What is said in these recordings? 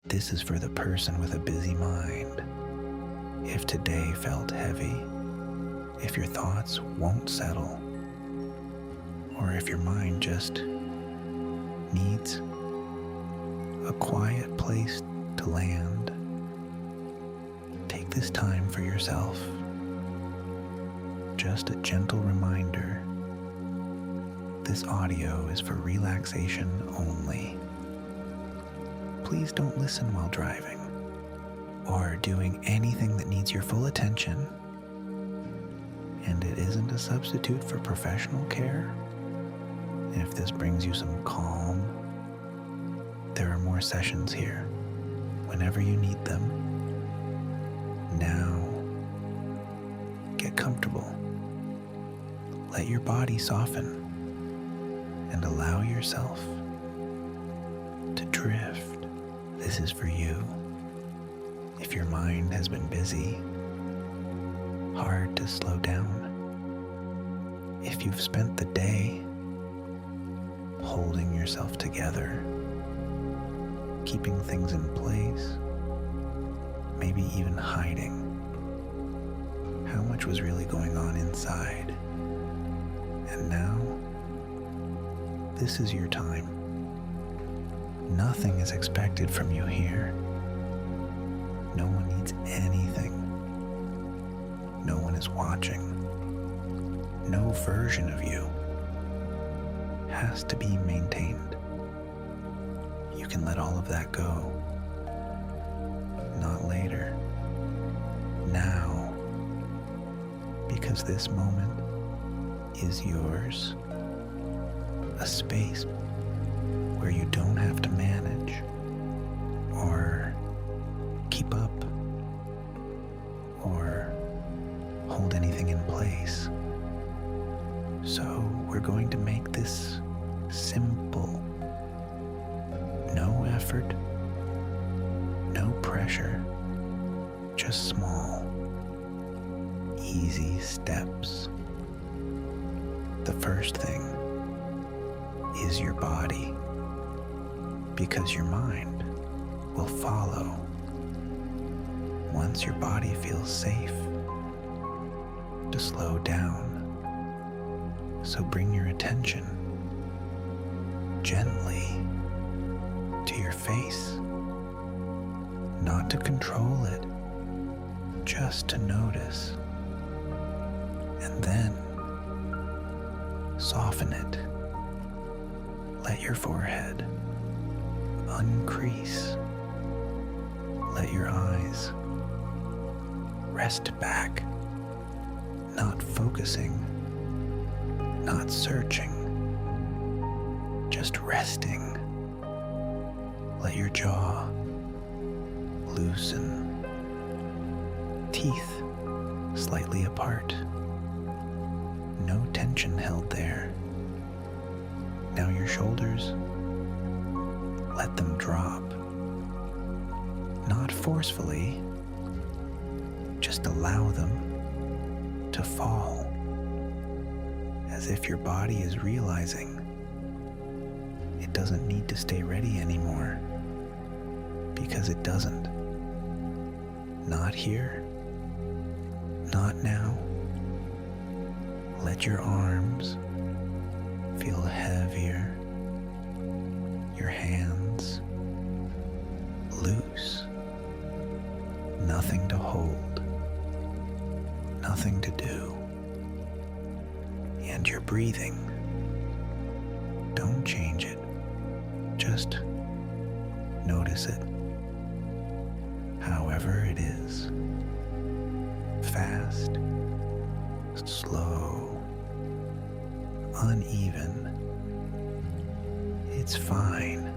This is for the person with a busy mind. If today felt heavy, if your thoughts won't settle, or if your mind just needs a quiet place to land, take this time for yourself. Just a gentle reminder, this audio is for relaxation only. Please don't listen while driving or doing anything that needs your full attention. And it isn't a substitute for professional care. If this brings you some calm, there are more sessions here whenever you need them. Now, get comfortable. Let your body soften and allow yourself to drift. This is for you. If your mind has been busy, hard to slow down, if you've spent the day holding yourself together, keeping things in place, maybe even hiding how much was really going on inside. And now, this is your time. Nothing is expected from you here. No one needs anything. No one is watching. No version of you has to be maintained. You can let all of that go. Not later. Now. Because this moment is yours. A space where you don't have to manage or keep up or hold anything in place. So we're going to make this simple. No effort, no pressure, just small, easy steps. The first thing is your body, because your mind will follow once your body feels safe to slow down. So bring your attention gently to your face, not to control it, just to notice, and then soften it. Let your forehead uncrease. Let your eyes rest back, not focusing, not searching, just resting. Let your jaw loosen, teeth slightly apart, no tension held there. Now your shoulders, let them drop, not forcefully, just allow them to fall, as if your body is realizing it doesn't need to stay ready anymore, because it doesn't. Not here, not now. Let your arms feel heavier, your hands loose, nothing to hold, nothing to do. And your breathing, don't change it, just notice it, however it is, fast, slow, uneven. It's fine.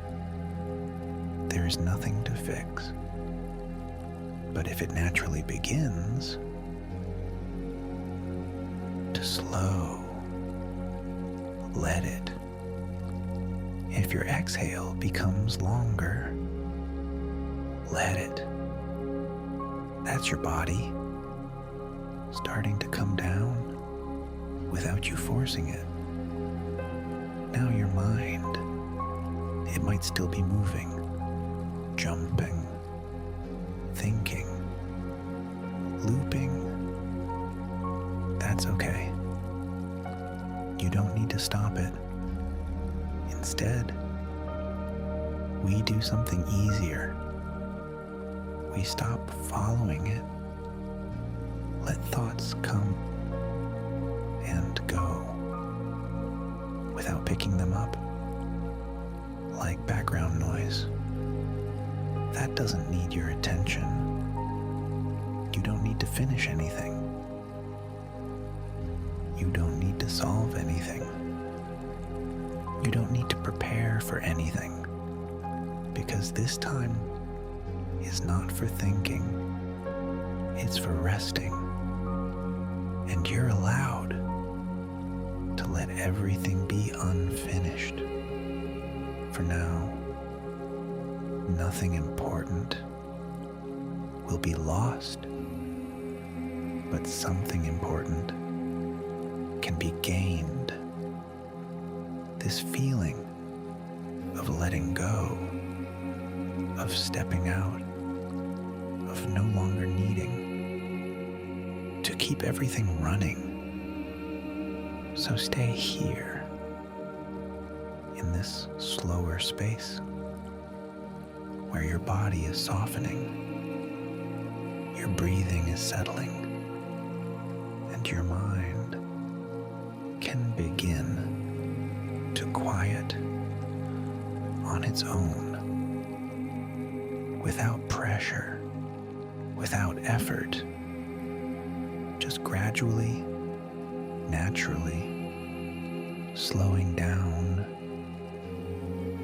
There's nothing to fix. But if it naturally begins to slow, let it. If your exhale becomes longer, let it. That's your body starting to come down without you forcing it. Now your mind, it might still be moving, jumping, thinking, looping, that's okay. You don't need to stop it. Instead, we do something easier. We stop following it. Let thoughts come and go without picking them up like background noise. That doesn't need your attention. You don't need to finish anything. You don't need to solve anything. You don't need to prepare for anything, because this time is not for thinking, it's for resting. And you're allowed to let everything be unfinished. For now, nothing important will be lost, but something important can be gained. This feeling of letting go, of stepping out, of no longer needing to keep everything running. So stay here in this slower space where your body is softening, your breathing is settling, and your mind can begin to quiet on its own, without pressure, without effort, just gradually, naturally, slowing down.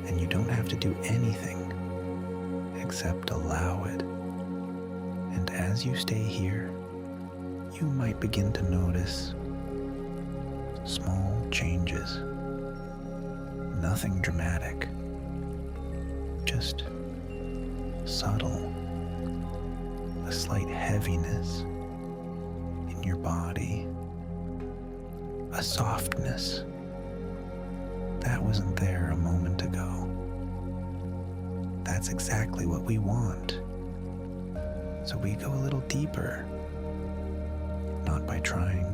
And you don't have to do anything except allow it. And as you stay here, you might begin to notice small changes. Nothing dramatic, just subtle, a slight heaviness in your body, a softness that wasn't there a moment ago. That's exactly what we want. So we go a little deeper, not by trying,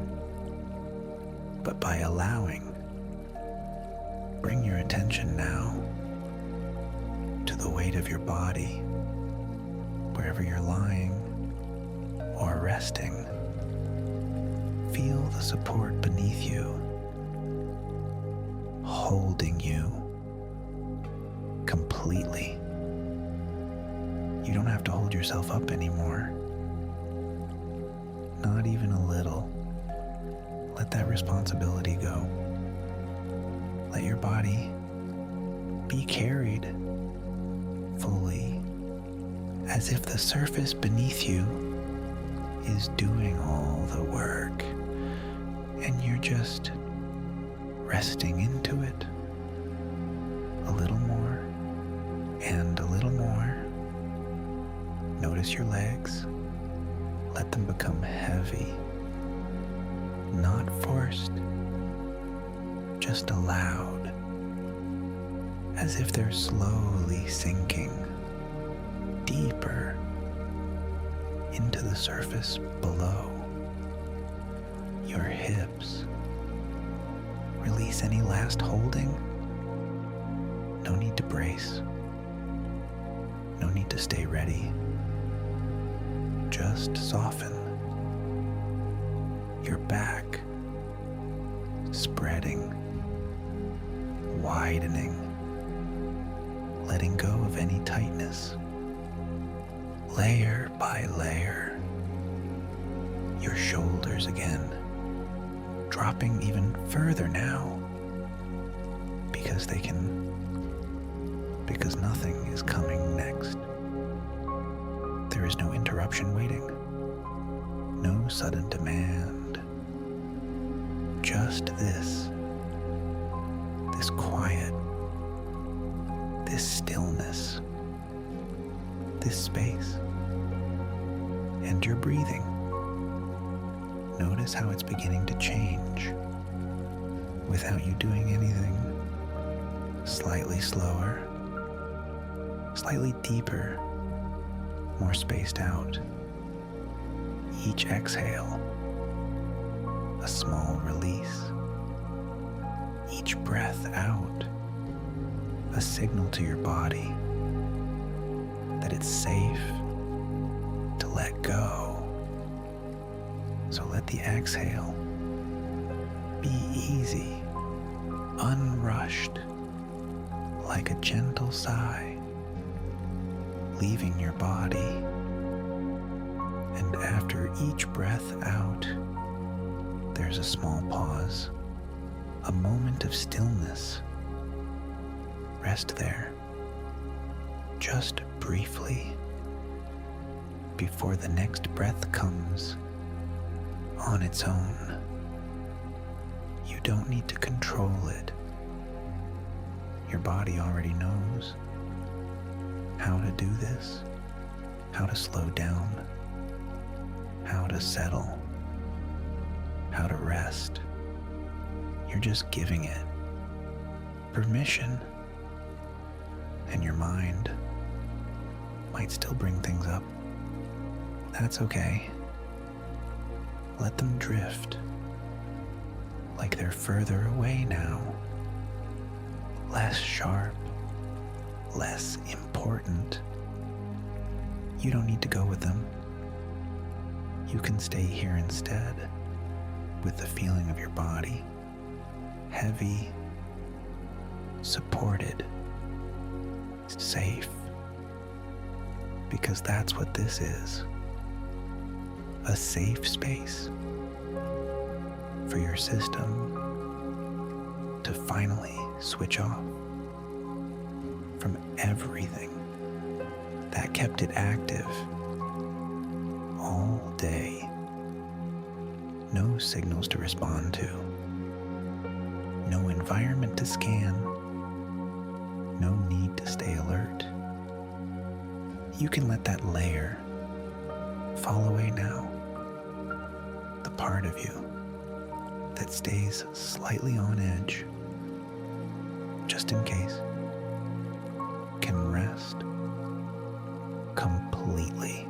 but by allowing. Bring your attention now to the weight of your body, wherever you're lying or resting. Feel the support beneath you, holding you completely. You don't have to hold yourself up anymore, not even a little. Let that responsibility go. Let your body be carried fully, as if the surface beneath you is doing all the work, and you're just resting into it a little more and a little more. Notice your legs. Let them become heavy, not forced, just allowed, as if they're slowly sinking deeper into the surface below. Your hips. Release any last holding. No need to brace. No need to stay ready. Just soften. Your back spreading, widening, letting go of any tightness, layer by layer. Your shoulders again, dropping even further now, because nothing is coming next. There is no interruption waiting, no sudden demand, just this quiet, this stillness, this space, and your breathing. Notice how it's beginning to change without you doing anything. Slightly slower, slightly deeper, more spaced out. Each exhale, a small release. Each breath out, a signal to your body that it's safe to let go. So let the exhale be easy, unrushed, like a gentle sigh, leaving your body. And after each breath out, there's a small pause, a moment of stillness. Rest there, just briefly, before the next breath comes on its own. You don't need to control it. Your body already knows how to do this, how to slow down, how to settle, how to rest. You're just giving it permission, and your mind might still bring things up. That's okay. Let them drift, like they're further away now, less sharp, less important. You don't need to go with them. You can stay here instead, with the feeling of your body, heavy, supported, safe, because that's what this is. A safe space for your system to finally switch off from everything that kept it active all day. No signals to respond to, no environment to scan, no need to stay alert. You can let that layer fall away now. The part of you that stays slightly on edge, just in case, can rest completely.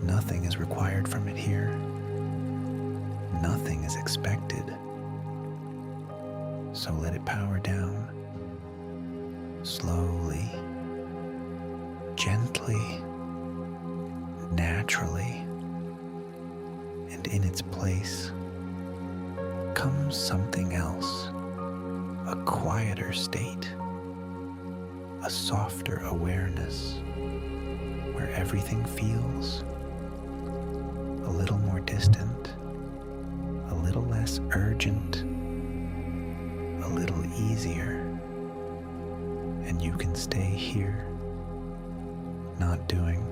Nothing is required from it here. Nothing is expected. So let it power down, slowly, gently, naturally, and in its place comes something else, a quieter state, a softer awareness, where everything feels a little more distant, a little less urgent, a little easier, and you can stay here, not doing,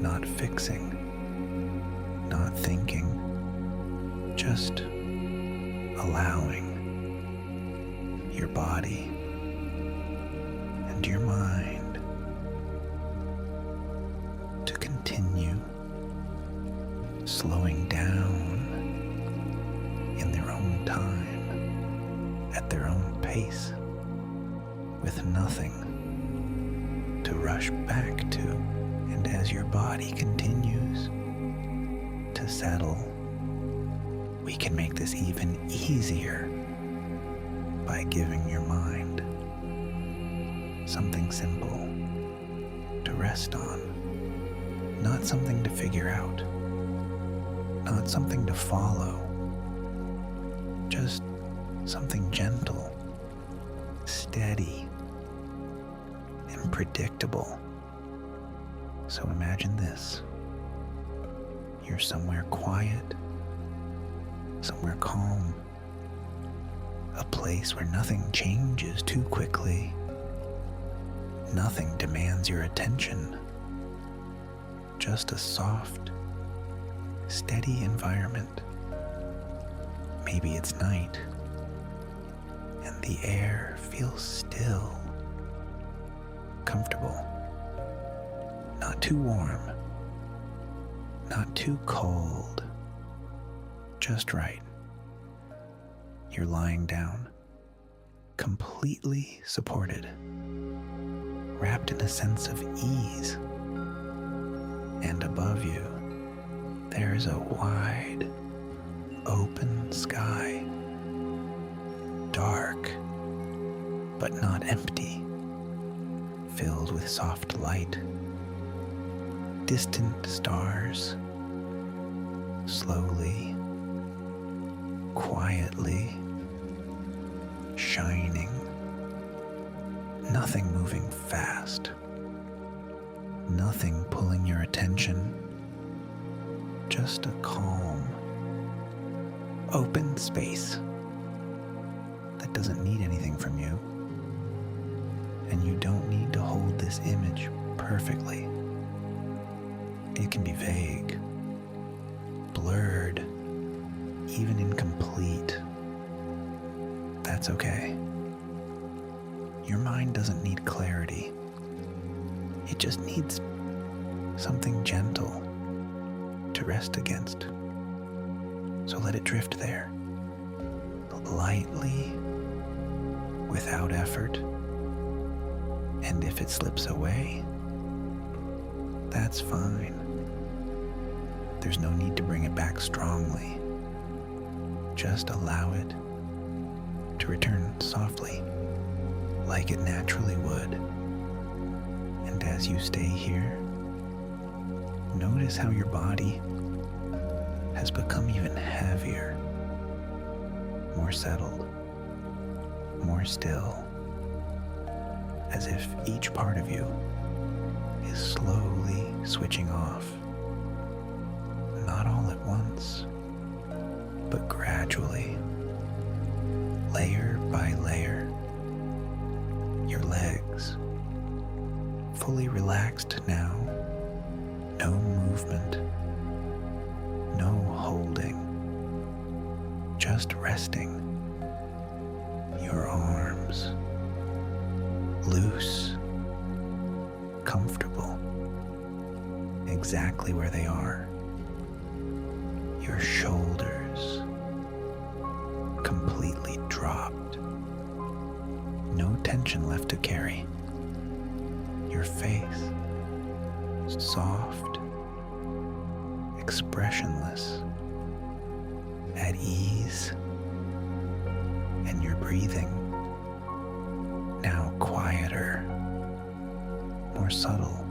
not fixing, not thinking, just allowing your body and your mind to continue slowing down in their own time, at their own pace, with nothing to rush back to. And as your body continues to settle, we can make this even easier by giving your mind something simple to rest on, not something to figure out, not something to follow, just something gentle, steady, and predictable. So imagine this. You're somewhere quiet, somewhere calm, a place where nothing changes too quickly, nothing demands your attention, just a soft, steady environment. Maybe it's night, and the air feels still, comfortable, not too warm, not too cold, just right. You're lying down, completely supported, wrapped in a sense of ease. And above you, there is a wide, open sky, dark, but not empty, filled with soft light, distant stars, slowly, quietly shining, nothing moving fast, nothing pulling your attention, just a calm, open space that doesn't need anything from you, and you don't need to hold this image perfectly. It can be vague, blurred, even incomplete. That's okay. Your mind doesn't need clarity. It just needs something gentle to rest against. So let it drift there, lightly, without effort. And if it slips away, that's fine. There's no need to bring it back strongly. Just allow it to return softly, like it naturally would. And as you stay here, notice how your body has become even heavier, more settled, more still, as if each part of you is slowly switching off, not all at once, but gradually, layer by layer. Your legs, fully relaxed now, no movement, no holding, just resting. Your arms, loose, comfortable, exactly where they are. Your shoulders, completely dropped, no tension left to carry. Your face, soft, expressionless, at ease, and your breathing, now quieter, more subtle,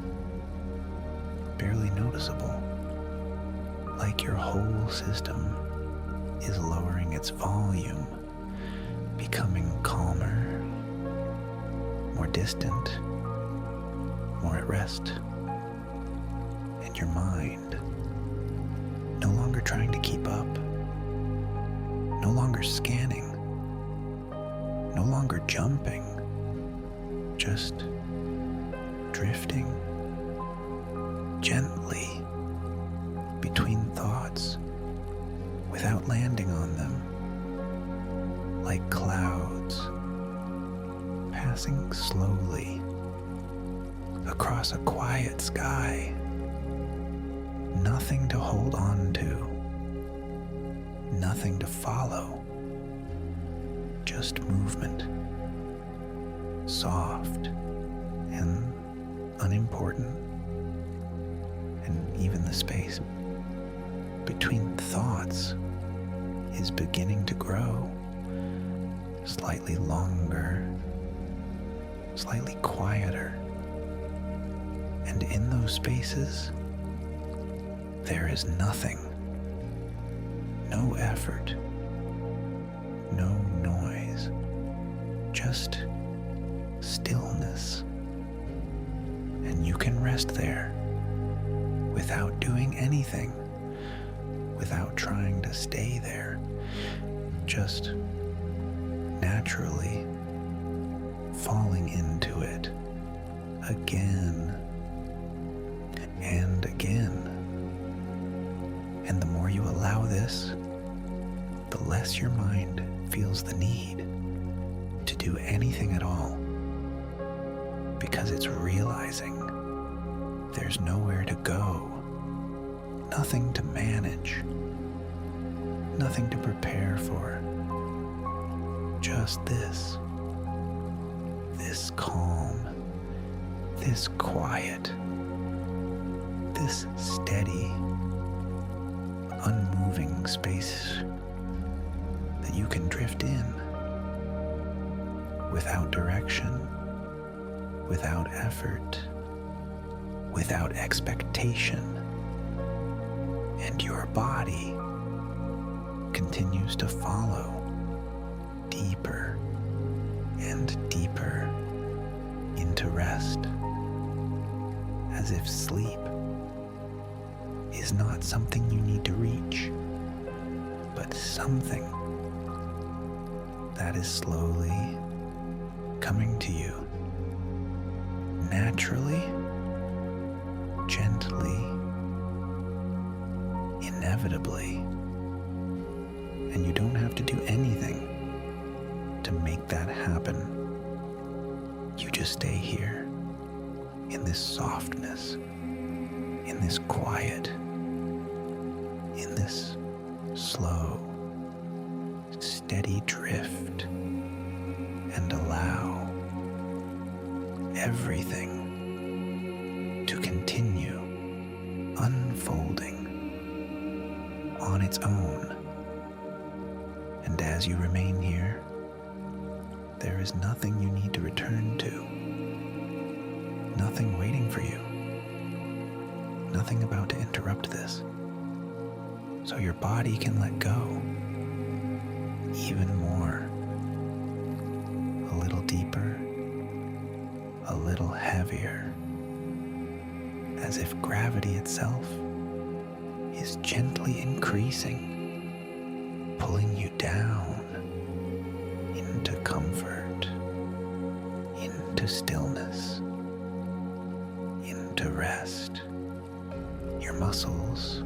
barely noticeable, like your whole system is lowering its volume, becoming calmer, more distant, more at rest. And your mind, no longer trying to keep up, no longer scanning, no longer jumping, just drifting gently between thoughts without landing on them, like clouds passing slowly across a quiet sky. Nothing to hold on to, nothing to follow, just movement, soft and unimportant, and even the space between thoughts is beginning to grow, slightly longer, slightly quieter, and in those spaces, there is nothing, no effort, no noise, just stillness. And you can rest there without doing anything, without trying to stay there, just naturally falling into it again and again. And the more you allow this, the less your mind feels the need to do anything at all, because it's realizing there's nowhere to go, nothing to manage, nothing to prepare for, just this calm, this quiet, this steady, unmoving space that you can drift in without direction, without effort, without expectation, and your body continues to follow deeper and deeper into rest, as if sleep is not something you need to reach, but something that is slowly coming to you, naturally, gently, inevitably, and you don't have to do anything to make that happen. You just stay here in this softness, in this quiet, in this slow, steady drift, and allow everything to continue unfolding on its own. And as you remain here, there is nothing you need to return to, nothing waiting for you, nothing about to interrupt this. So your body can let go even more, a little deeper, a little heavier, as if gravity itself is gently increasing, pulling you down into comfort, into stillness, into rest. Your muscles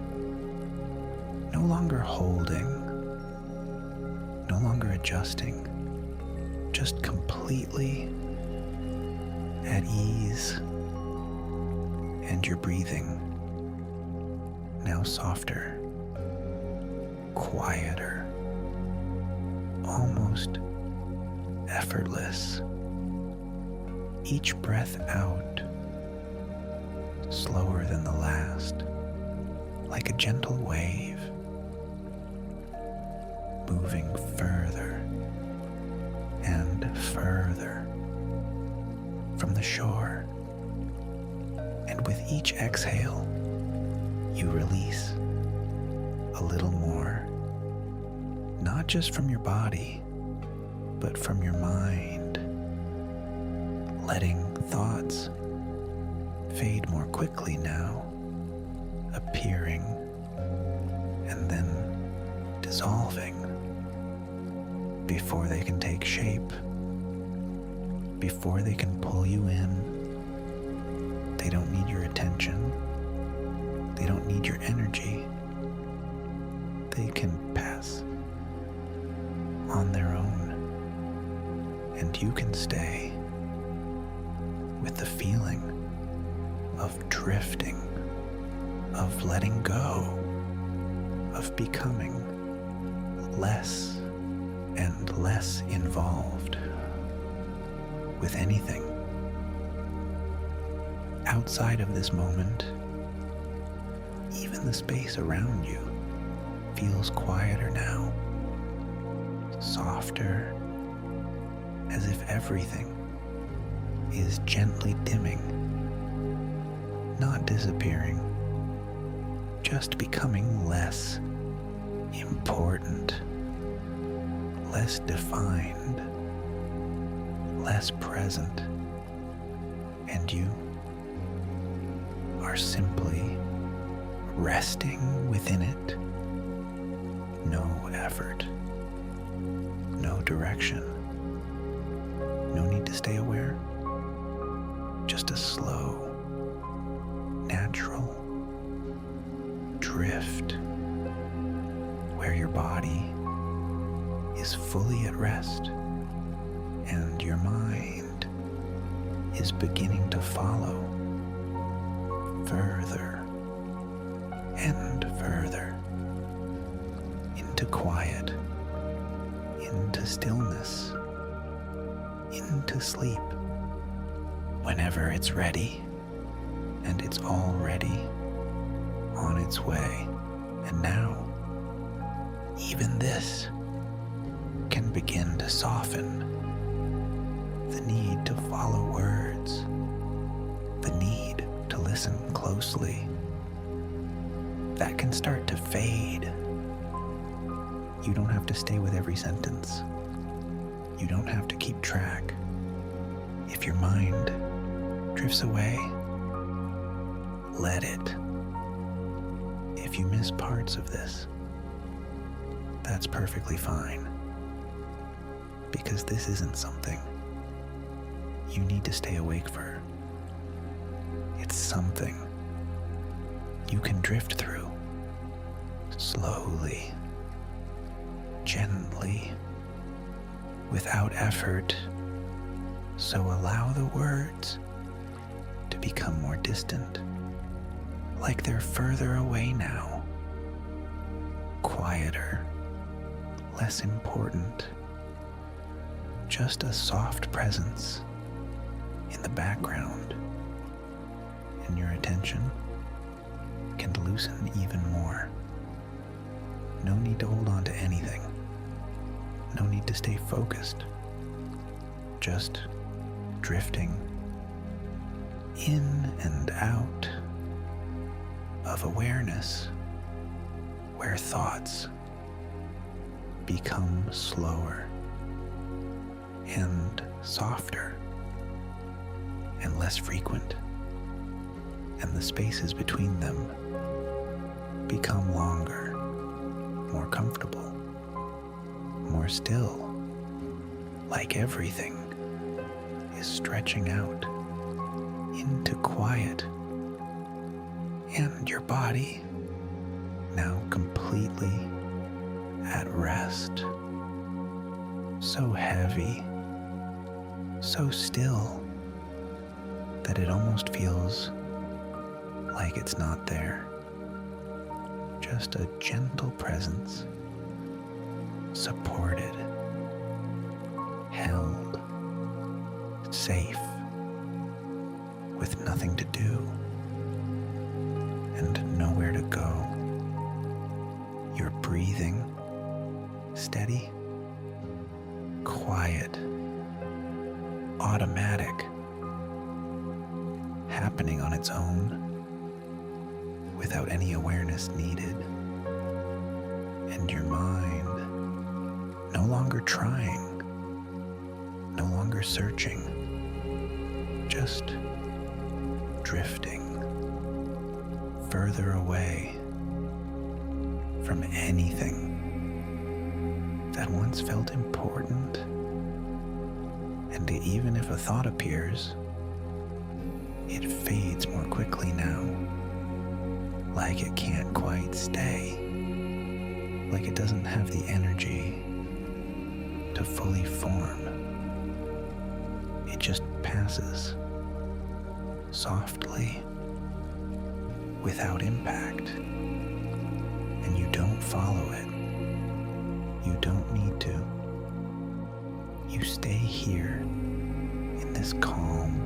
no longer holding, no longer adjusting, just completely at ease, and your breathing now softer, quieter, almost effortless. Each breath out slower than the last, like a gentle wave, moving further and further from the shore. And with each exhale, you release a little more, not just from your body, but from your mind, letting thoughts fade more quickly now, appearing and then dissolving before they can take shape, before they can pull you in. They don't need your attention. They don't need your energy. They can pass on their own, and you can stay with the feeling of drifting, of letting go, of becoming less and less involved with anything. Outside of this moment, even the space around you feels quieter now, softer, as if everything is gently dimming, not disappearing, just becoming less important, less defined, less present, and you are simply resting within it. No effort, no direction, no need to stay aware, just a slow, natural drift where your body is fully at rest and your mind is beginning to follow further and further into quiet, into stillness, into sleep, whenever it's ready, and it's already on its way. And now, even this can begin to soften. The need to follow words, the need to listen closely, that can start to fade. You don't have to stay with every sentence. You don't have to keep track. If your mind drifts away, let it. If you miss parts of this, that's perfectly fine. Because this isn't something you need to stay awake for. It's something you can drift through slowly, gently, without effort. So allow the words to become more distant, like they're further away now, quieter, less important, just a soft presence in the background, and your attention can loosen even more. No need to hold on to anything. No need to stay focused. Just drifting in and out of awareness, where thoughts become slower and softer and less frequent, and the spaces between them become longer, more comfortable, more still, like everything is stretching out into quiet, and your body now completely at rest, so heavy, so still, that it almost feels like it's not there. Just a gentle presence, supported, held, safe, with nothing to do and nowhere to go. You're breathing, steady, quiet, automatic, happening on its own, without any awareness needed. And your mind no longer trying, no longer searching, just drifting further away from anything that once felt important. And even if a thought appears, it fades more quickly now, like it can't quite stay, like it doesn't have the energy to fully form. It just passes softly, without impact, and you don't follow it. You don't need to. You stay here in this calm,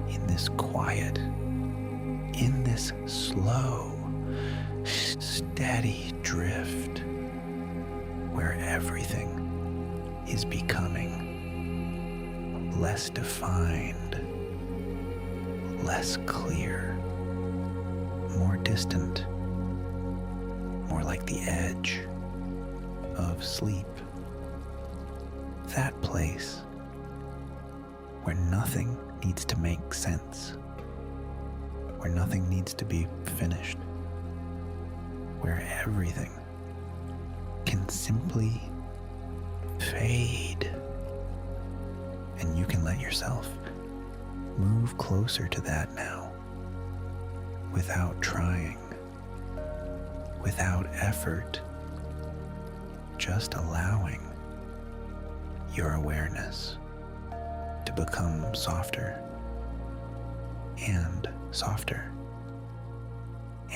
in this quiet, in this slow, steady drift, where everything is becoming less defined, less clear, more distant, more like the edge of sleep. That place where nothing needs to make sense, where nothing needs to be finished, where everything can simply fade, and you can let yourself move closer to that now, without trying, without effort, just allowing your awareness to become softer and softer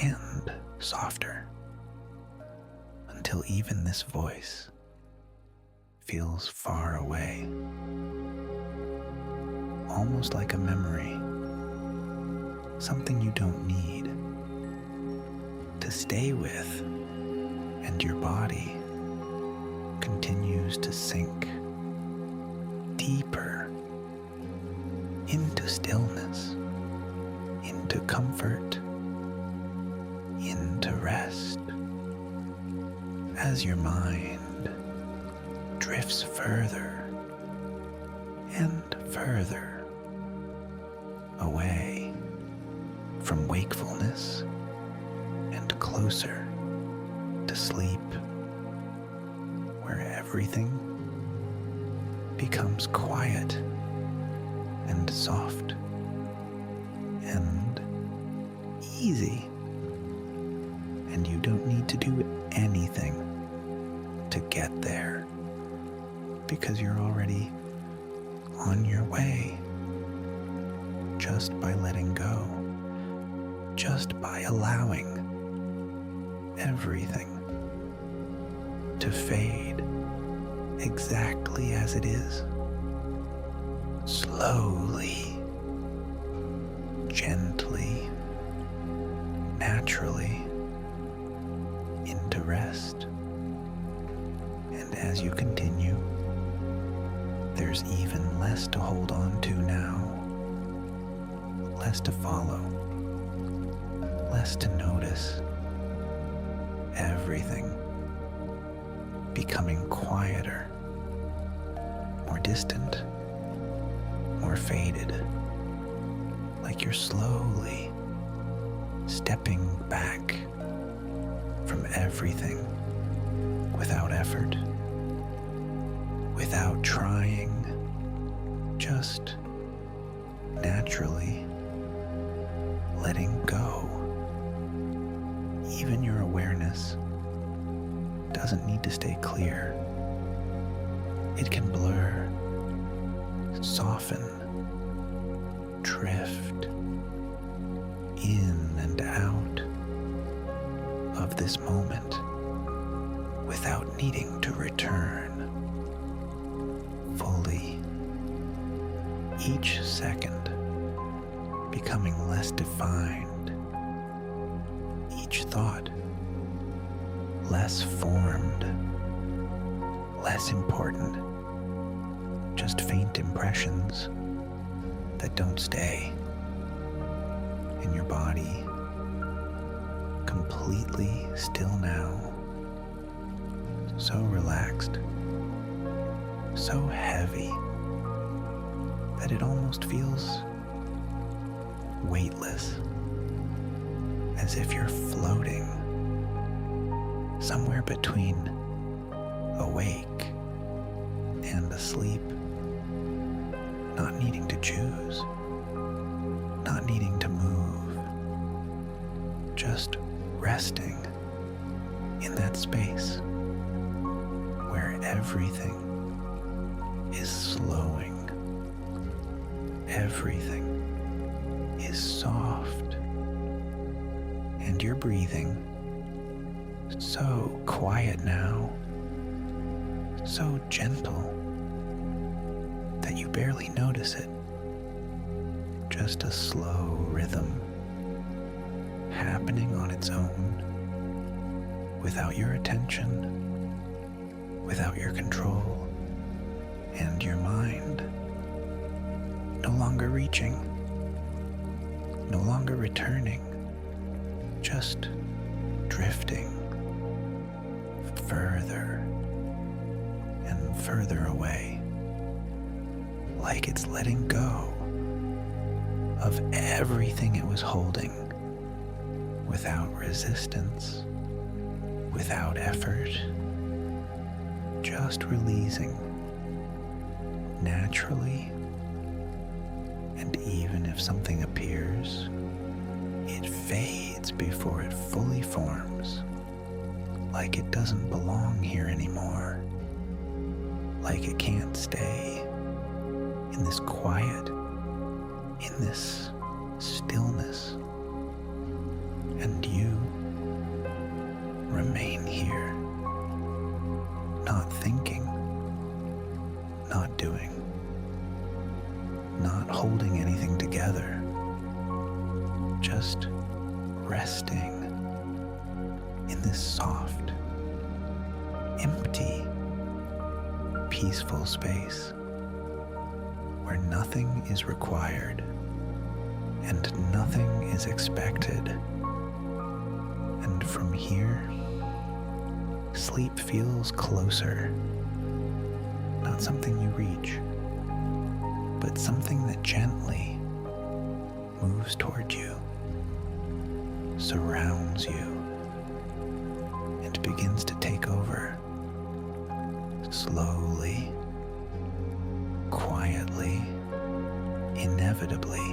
and softer, until even this voice feels far away, almost like a memory, something you don't need, to stay with, and your body continues to sink deeper into stillness, into comfort, into rest, as your mind drifts further and further away from wakefulness and closer to sleep, where everything becomes quiet and soft and easy, and you don't need to do anything to get there because you're already on your way, just by letting go, just by allowing everything to fade exactly as it is, slowly, gently, naturally, into rest. And as you continue, there's even less to hold on to now, less to follow, less to notice, everything becoming quieter, more distant, more faded, like you're slowly stepping back from everything without effort, without trying, just naturally letting go. Even your awareness doesn't need to stay clear. It can blur, soften, drift in and out of this moment without needing to return fully, each second becoming less defined, each thought less formed, less important, just faint impressions that don't stay, in your body completely still now, so relaxed, so heavy that it almost feels weightless, as if you're floating somewhere between awake and asleep, not needing to choose, not needing to move, just resting in that space where everything is slowing, everything is soft, and you're breathing so quiet now, so gentle that you barely notice it. Just a slow rhythm happening on its own, without your attention, without your control, and your mind no longer reaching, no longer returning, just drifting further and further away, like it's letting go of everything it was holding, without resistance, without effort, just releasing naturally. And even if something appears, it fades before it fully forms, like it doesn't belong here anymore, like it can't stay in this quiet, in this stillness, and you remain here, not thinking, not doing, not holding holding anything together, just resting in this soft, empty, peaceful space where nothing is required and nothing is expected. And from here, sleep feels closer, not something you reach, but something that gently moves toward you, surrounds you, and begins to take over, slowly, quietly, inevitably.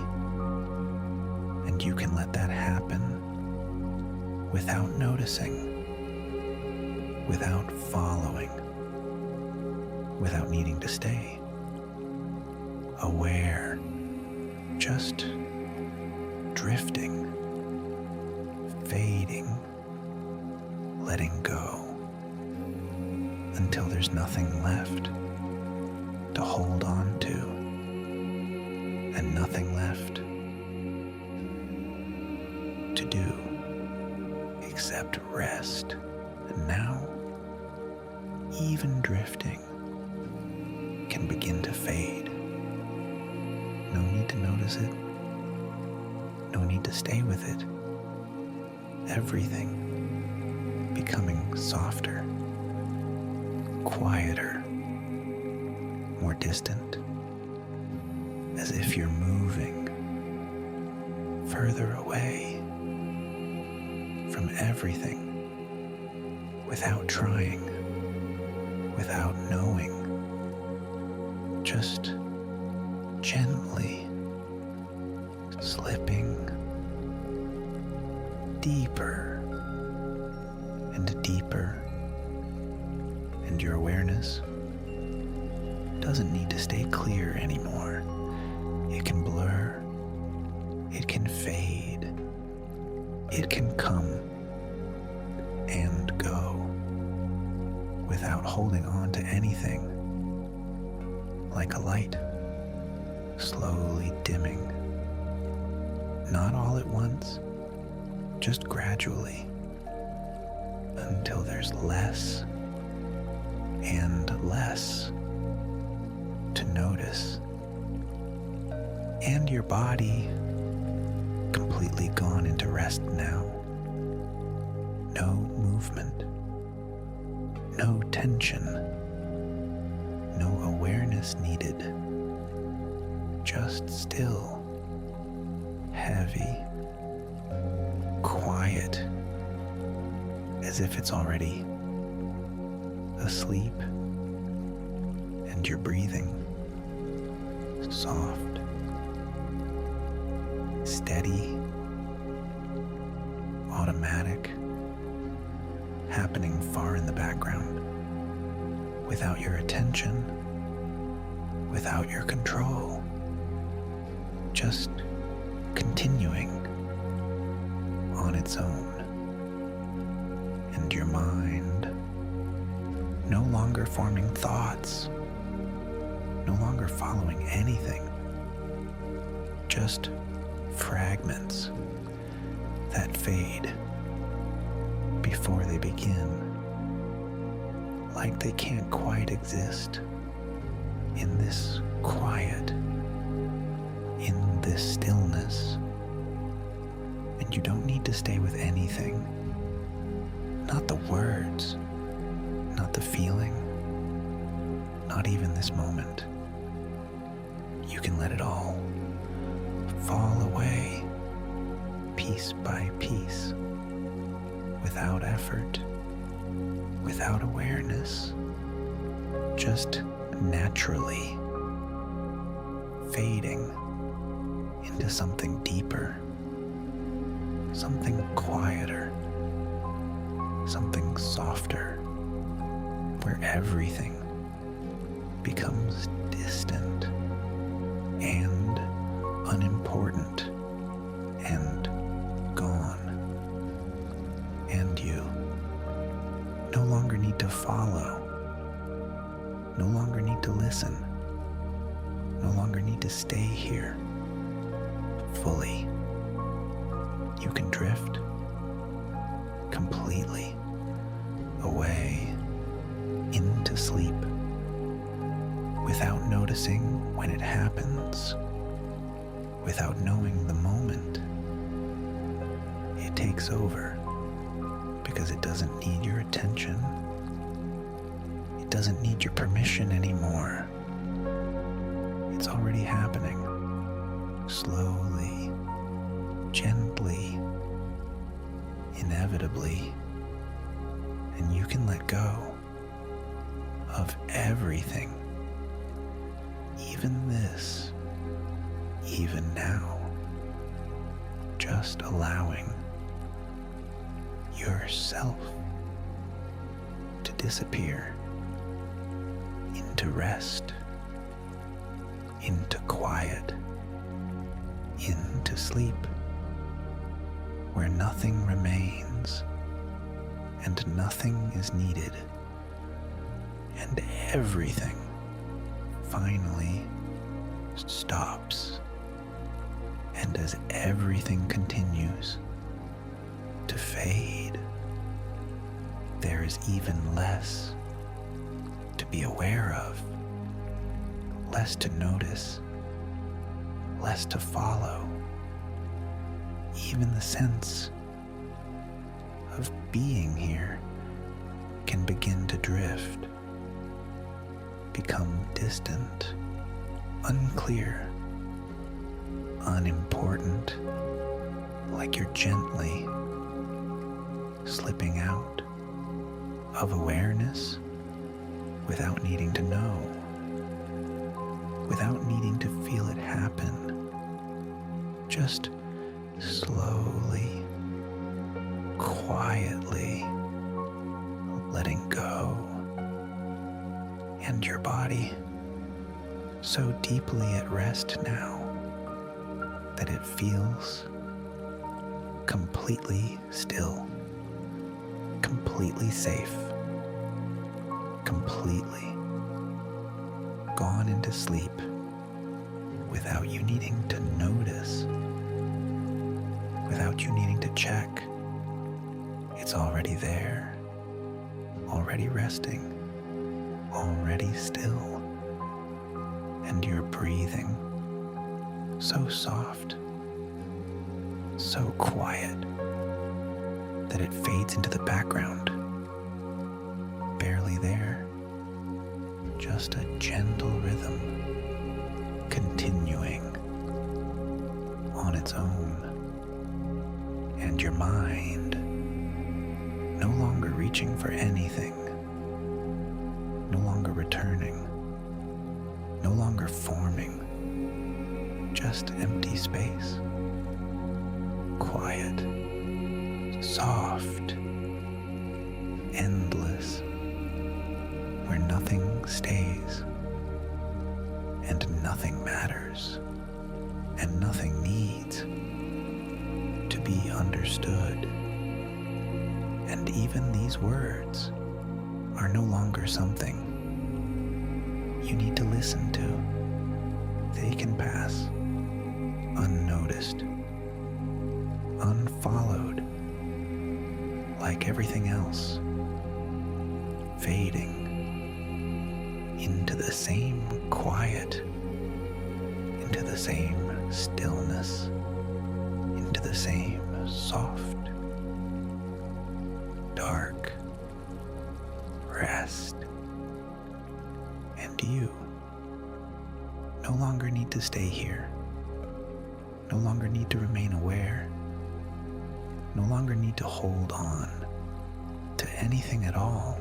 And you can let that happen without noticing, without following, without needing to stay. Aware, just drifting, fading, letting go, until there's nothing left to hold on to, and nothing left to do except rest. And now, even drifting can begin to fade. No need to notice it. No need to stay with it. Everything becoming softer, quieter, more distant, as if you're moving further away from everything without trying, without knowing, just gently slipping deeper and deeper, and your awareness doesn't need to stay clear anymore. It can blur, it can fade, it can come and go without holding on to anything, like a light slowly dimming, not all at once, just gradually, until there's less and less to notice, and your body completely gone into rest now. No movement, no tension, no awareness needed, just still, heavy, quiet, as if it's already asleep, and you're breathing soft, steady, automatic, happening far in the background, without your attention, without your control, just continuing on its own. And your mind no longer forming thoughts, no longer following anything, just fragments that fade before they begin, like they can't quite exist in this quiet, in this stillness. And you don't need to stay with anything, not the words, not the feeling, not even this moment. You can let it all fall away, piece by piece, without effort, without awareness, just naturally fading into something deeper, something quieter, something softer, where everything becomes distant and unimportant and gone. And you no longer need to follow, no longer need to listen, no longer need to stay here. fully. You can drift completely away into sleep without noticing when it happens, without knowing the moment it takes over, because it doesn't need your attention. It doesn't need your permission anymore. It's already happening, slowly, gently, inevitably, and you can let go of everything, even this, even now, just allowing yourself to disappear into rest, into quiet, into sleep, where nothing remains and nothing is needed, and everything finally stops. And as everything continues to fade, there is even less to be aware of, less to notice, less to follow. Even the sense of being here can begin to drift, become distant, unclear, unimportant, like you're gently slipping out of awareness without needing to know, without needing to feel it happen, just slowly, quietly letting go. And your body so deeply at rest now that it feels completely still, completely safe, completely gone into sleep without you needing to notice, without you needing to check. It's already there, already resting, already still, and you're breathing so soft, so quiet that it fades into the background, barely there, just a gentle rhythm continuing on its own, and your mind no longer reaching for anything, no longer returning, no longer forming, just empty space, quiet, soft, endless, where nothing stays, and nothing matters, and nothing needs to be understood. And even these words are no longer something you need to listen to. They can pass unnoticed, unfollowed, like everything else, fading into the same quiet, into the same stillness, into the same soft, dark rest. And you no longer need to stay here, no longer need to remain aware, no longer need to hold on to anything at all.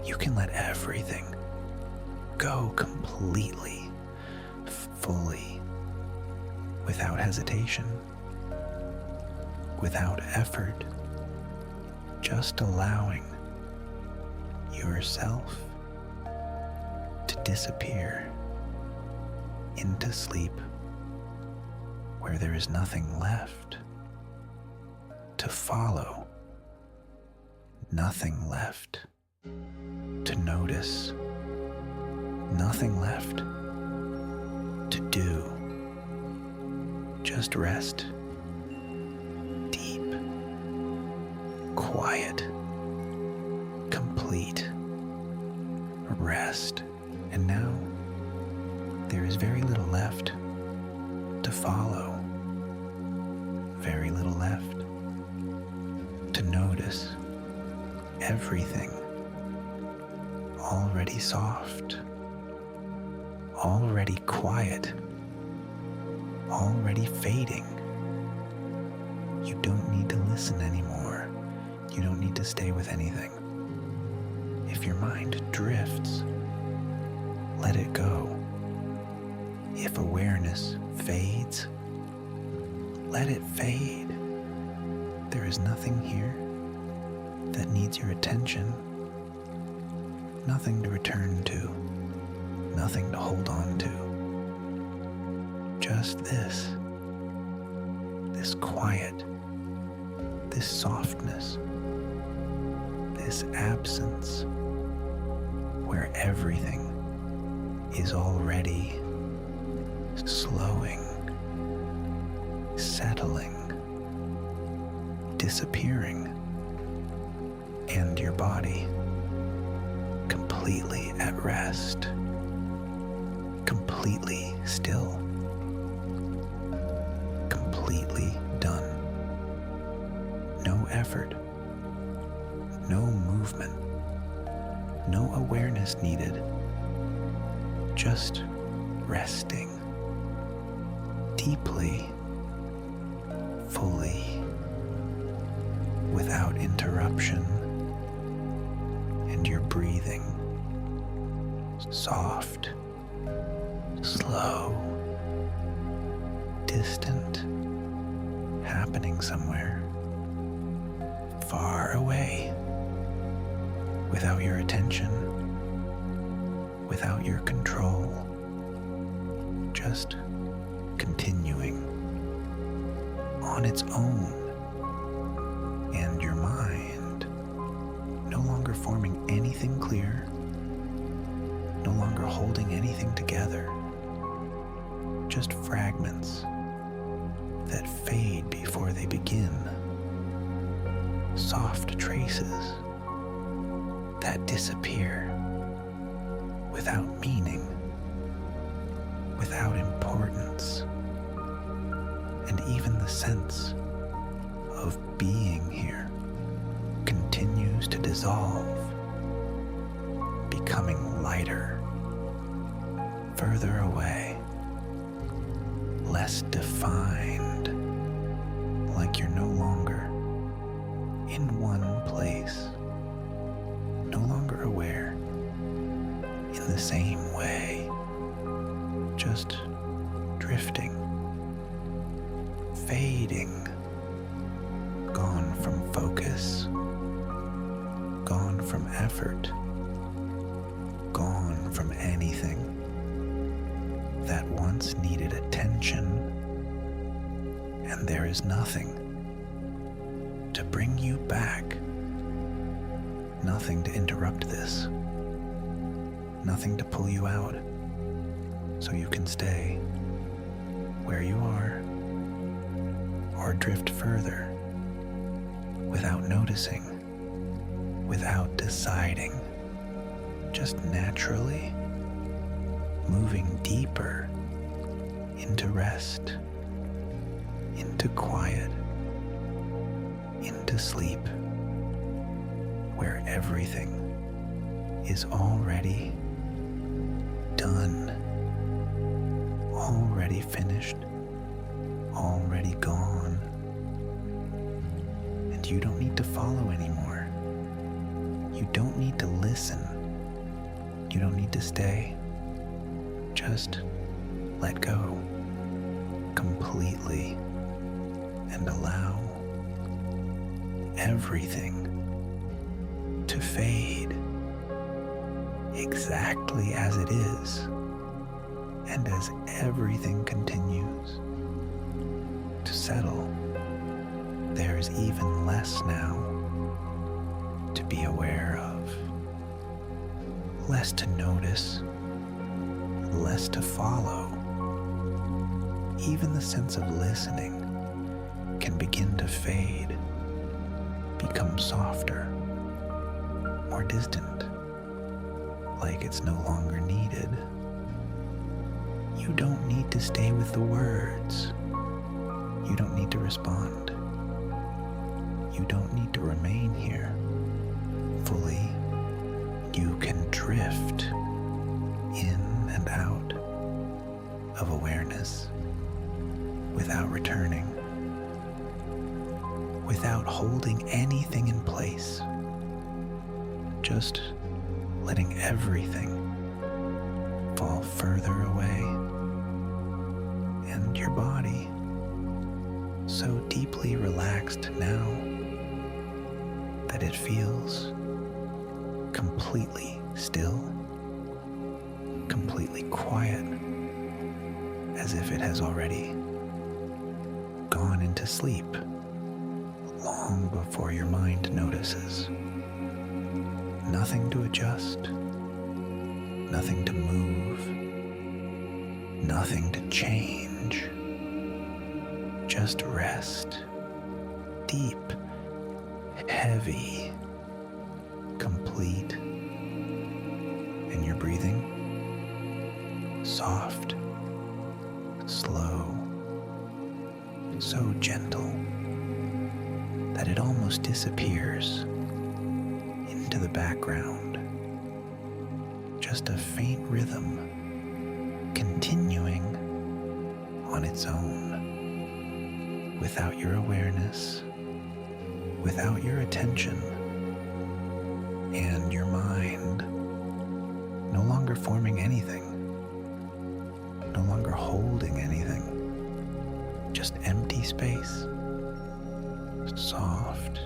You can let everything go completely, fully, without hesitation, without effort, just allowing yourself to disappear into sleep, where there is nothing left to follow, nothing left to notice, nothing left to do, Just rest. Deep, quiet, complete rest. And now there is very little left to follow. Very little left to notice. Everything already soft, already quiet, already fading. You don't need to listen anymore. You don't need to stay with anything. If your mind drifts, let it go. If awareness fades, let it fade. There is nothing here that needs your attention, nothing to return to, nothing to hold on to. Just this quiet, this softness, this absence, where everything is already slowing, settling, disappearing, and your body completely at rest, completely still, completely done. No effort, no movement, no awareness needed, just resting deeply, fully, without interruption, and your breathing soft, slow, distant, happening somewhere far away, without your attention, without your control, just continuing on its own, and your mind no longer forming anything clear, no longer holding anything together, just fragments that fade before they begin, soft traces that disappear without meaning, without importance, and even the sense of being here continues to dissolve, becoming lighter, further away, less defined, like you're no longer in one place, no longer aware in the same way, just drifting, fading, gone from focus, gone from effort, gone from anything that once needed attention, and there is nothing to bring you back, nothing to interrupt this, nothing to pull you out so you can stay where you are or drift further without noticing, without deciding, just naturally moving deeper into rest, into quiet, into sleep, where everything is already done, already finished, already gone, and you don't need to follow anymore. You don't need to listen. You don't need to stay. Just let go completely and allow everything to fade exactly as it is. And as everything continues to settle, there is even less now to be aware of, less to notice, less to follow, even the sense of listening can begin to fade, become softer, more distant, like it's no longer needed. You don't need to stay with the words. You don't need to respond. You don't need to remain here fully. You can drift in and out of awareness without returning, without holding anything in place, just letting everything fall further away, and your body so deeply relaxed now that it feels completely still, completely quiet, as if it has already gone into sleep long before your mind notices. Nothing to adjust, nothing to move, nothing to change. Just rest, deep, heavy, complete, and your breathing soft, slow, so gentle that it almost disappears into the background. Just a faint rhythm continuing on its own, without your awareness, without your attention, and your mind no longer forming anything, no longer holding anything, just empty space, soft,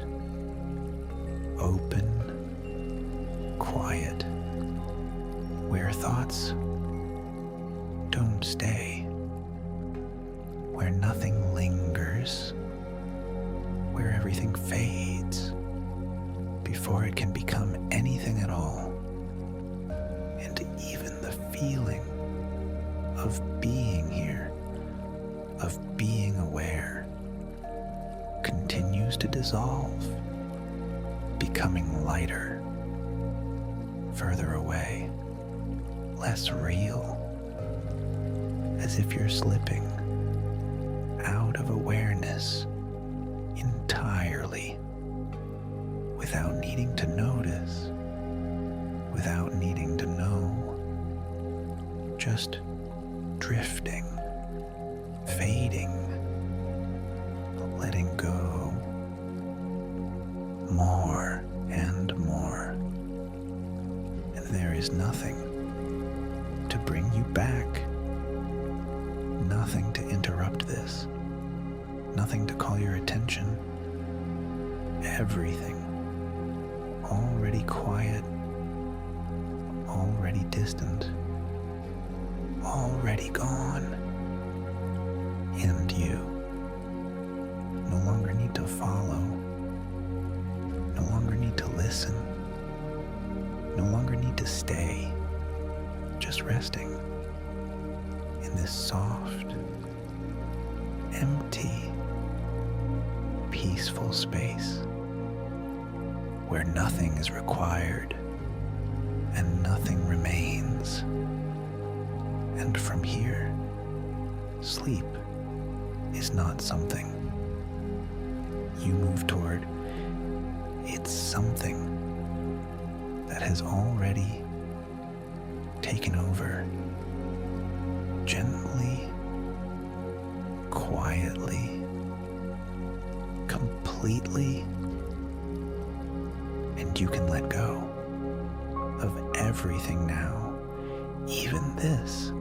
open, quiet, where thoughts don't stay, where nothing lingers, where everything fades before it can become anything at all, and even the feeling of being here, of being aware, continues to dissolve, becoming lighter, further away, less real, as if you're slipping out of awareness entirely, without needing to notice, without needing to know, just drifting, fading, letting go, more and more. And there is nothing to bring you back, nothing to interrupt this, nothing to call your attention. Everything already quiet, already distant, already gone. And you no longer need to follow, no longer need to listen, no longer need to stay, just resting in this soft, empty, peaceful space where nothing is required and nothing remains. And from here, sleep is not something you move toward. It's something that has already taken over, gently, quietly, completely, and you can let go of everything now, even this,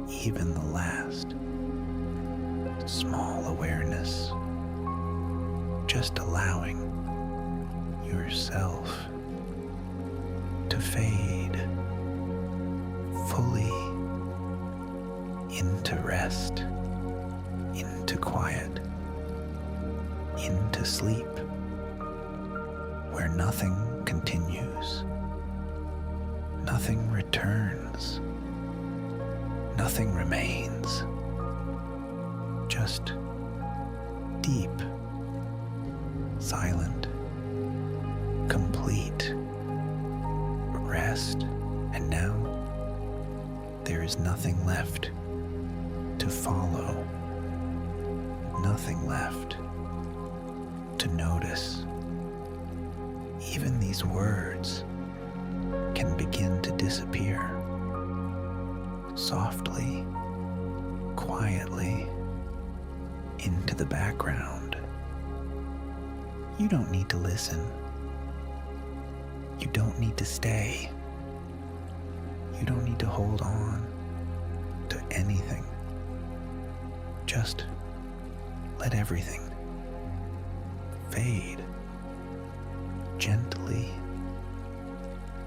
even the last small awareness, just allowing yourself to fade fully into rest, into quiet, into sleep, where nothing continues, nothing returns, nothing remains, just deep, silent, complete rest. And now there is nothing left to follow, nothing left to notice. Even these words can begin to disappear softly, quietly into the background. You don't need to listen. You don't need to stay. You don't need to hold on to anything. Just let everything fade gently,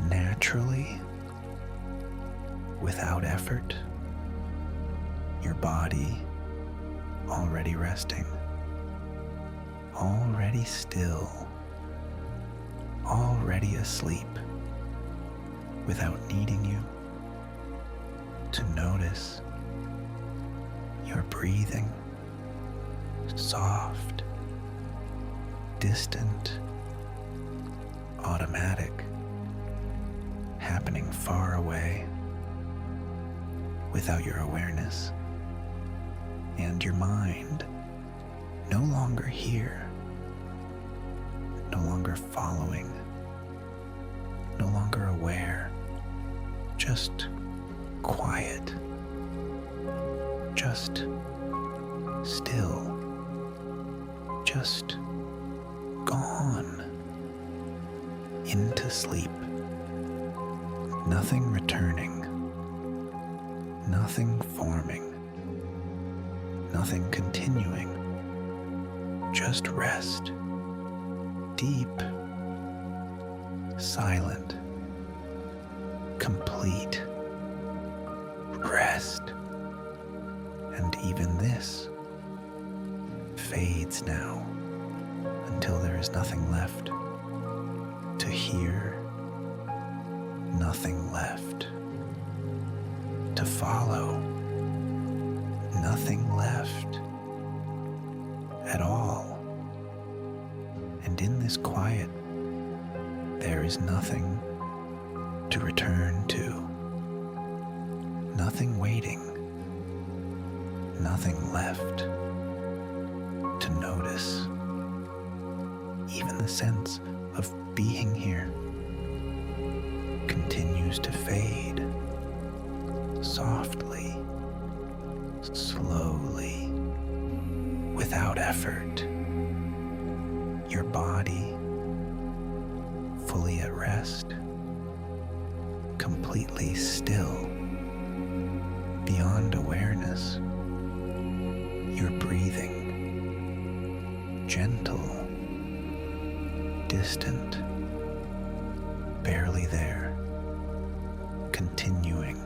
naturally, without effort. Your body already resting, already still, already asleep, without needing you to notice. Your breathing, soft, distant, automatic, happening far away, without your awareness. And your mind no longer here, no longer following, no longer aware, just quiet, just still, just gone into sleep. Nothing returning, nothing forming, nothing continuing, just rest, deep, silent, complete rest. And even this fades now until there is nothing left to hear, nothing left to follow, nothing left at all. And in this quiet, there is nothing to return to, nothing waiting, nothing left to notice. Even the sense of being here continues to fade softly, slowly, without effort. Your body fully at rest, completely still, beyond awareness. Your breathing, gentle, distant, barely there, continuing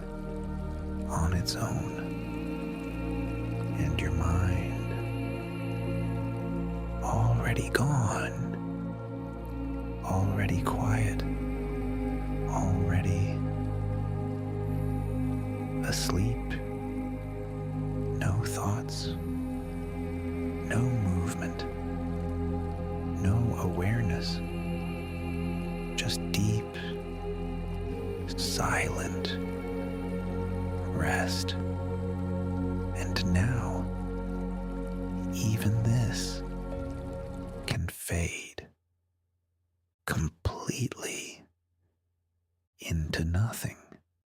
on its own. And your mind already gone, already quiet, already asleep. No thoughts, no movement, no awareness, just deep, silent rest. And now, even this can fade completely into nothing.